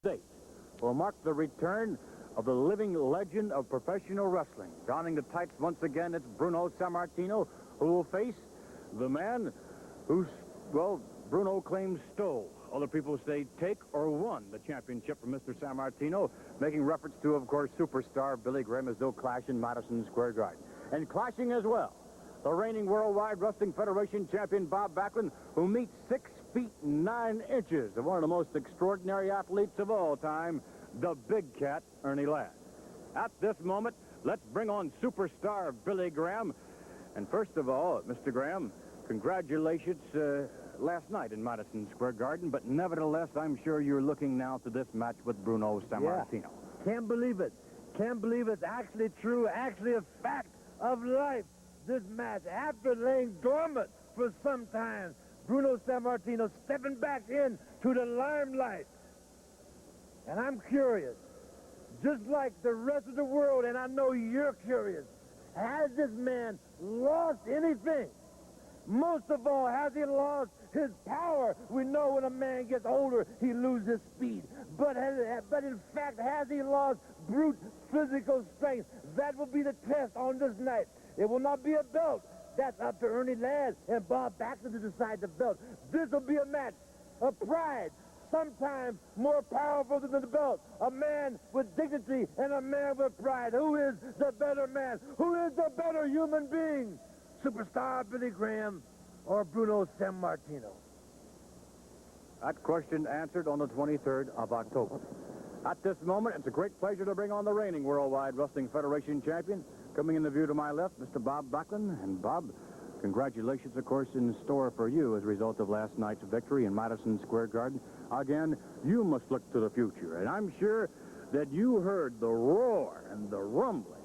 date will mark the return of the living legend of professional wrestling. Donning the tights once again, it's Bruno Sammartino, who will face the man who, well, Bruno claims stole. Other people say take or won the championship from Mr. Sammartino, making reference to, of course, superstar Billy Graham as though clash in Madison Square Garden. And clashing as well, the reigning Worldwide Wrestling Federation champion Bob Backlund, who meets 6 feet 9 inches of one of the most extraordinary athletes of all time, the Big Cat, Ernie Ladd. At this moment, let's bring on superstar Billy Graham. And first of all, Mr. Graham, congratulations last night in Madison Square Garden, but nevertheless, I'm sure you're looking now to this match with Bruno Sammartino. Yeah. Can't believe it. Can't believe it's actually true, actually a fact of life. This match, after laying dormant for some time, Bruno Sammartino stepping back in to the limelight. And I'm curious, just like the rest of the world, and I know you're curious, has this man lost anything? Most of all, has he lost his power? We know when a man gets older, he loses speed. But in fact, has he lost brute physical strength? That will be the test on this night. It will not be a belt. That's up to Ernie Ladd and Bob Backlund to decide the belt. This will be a match of pride, sometimes more powerful than the belt. A man with dignity and a man with pride. Who is the better man? Who is the better human being? Superstar Billy Graham or Bruno Sammartino? That question answered on the 23rd of October. At this moment, it's a great pleasure to bring on the reigning Worldwide Wrestling Federation champion. Coming in the view to my left, Mr. Bob Backlund. And Bob, congratulations, of course, in store for you as a result of last night's victory in Madison Square Garden. Again, you must look to the future. And I'm sure that you heard the roar and the rumbling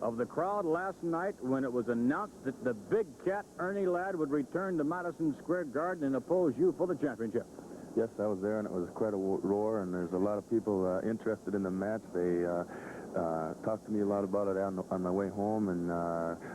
of the crowd last night when it was announced that the Big Cat, Ernie Ladd, would return to Madison Square Garden and oppose you for the championship. Yes, I was there, and it was quite a roar, and there's a lot of people interested in the match. They talked to me a lot about it on my way home, and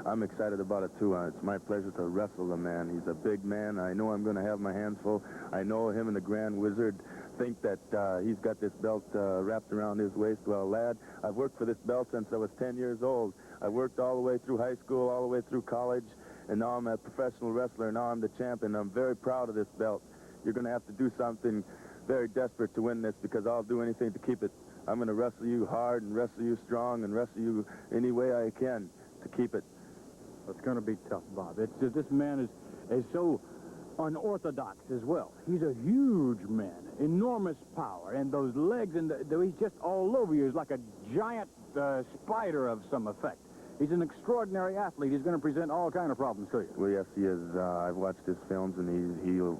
I'm excited about it, too. It's my pleasure to wrestle the man. He's a big man. I know I'm going to have my hands full. I know him and the Grand Wizard think that he's got this belt wrapped around his waist. Well, Ladd, I've worked for this belt since I was 10 years old. I worked all the way through high school, all the way through college, and now I'm a professional wrestler. Now I'm the champion. I'm very proud of this belt. You're going to have to do something very desperate to win this, because I'll do anything to keep it. I'm going to wrestle you hard and wrestle you strong and wrestle you any way I can to keep it. It's going to be tough, Bob. This man is so unorthodox as well. He's a huge man, enormous power, and those legs, and he's just all over you. He's like a giant spider of some effect. He's an extraordinary athlete. He's going to present all kind of problems to you. Well, yes, he is. I've watched his films, and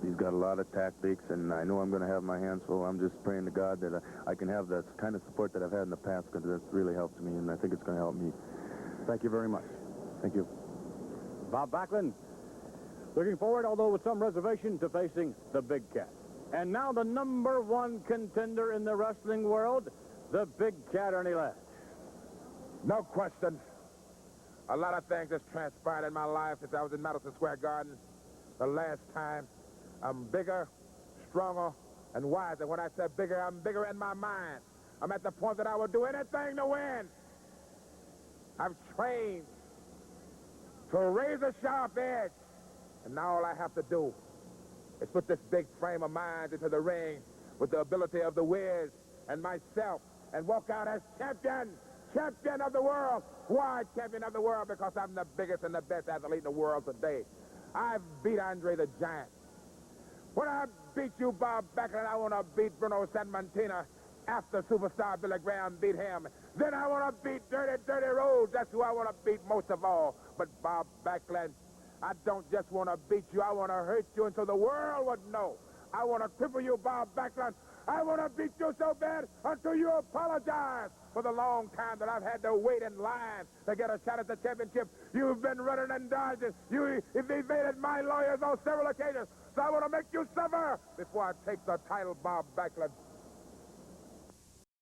he's got a lot of tactics, and I know I'm going to have my hands full. I'm just praying to God that I can have the kind of support that I've had in the past, because it's really helped me, and I think it's going to help me. Thank you very much. Thank you. Bob Backlund, looking forward, although with some reservation, to facing the Big Cat. And now the #1 contender in the wrestling world, the Big Cat, Ernie Ladd. No question. A lot of things has transpired in my life since I was in Madison Square Garden the last time. I'm bigger, stronger, and wiser. When I say bigger, I'm bigger in my mind. I'm at the point that I will do anything to win. I've trained to a razor-sharp edge, and now all I have to do is put this big frame of mine into the ring with the ability of the Wiz and myself and walk out as champion of the world. Why champion of the world? Because I'm the biggest and the best athlete in the world today. I've beat Andre the Giant. When I beat you, Bob Backlund, I want to beat Bruno Sammartino after superstar Billy Graham beat him. Then I want to beat Dirty Rhodes. That's who I want to beat most of all. But Bob Backlund, I don't just want to beat you. I want to hurt you until the world would know. I want to cripple you, Bob Backlund. I want to beat you so bad until you apologize for the long time that I've had to wait in line to get a shot at the championship. You've been running and dodging. You evaded my lawyers on several occasions. So I want to make you suffer before I take the title, Bob Backlund.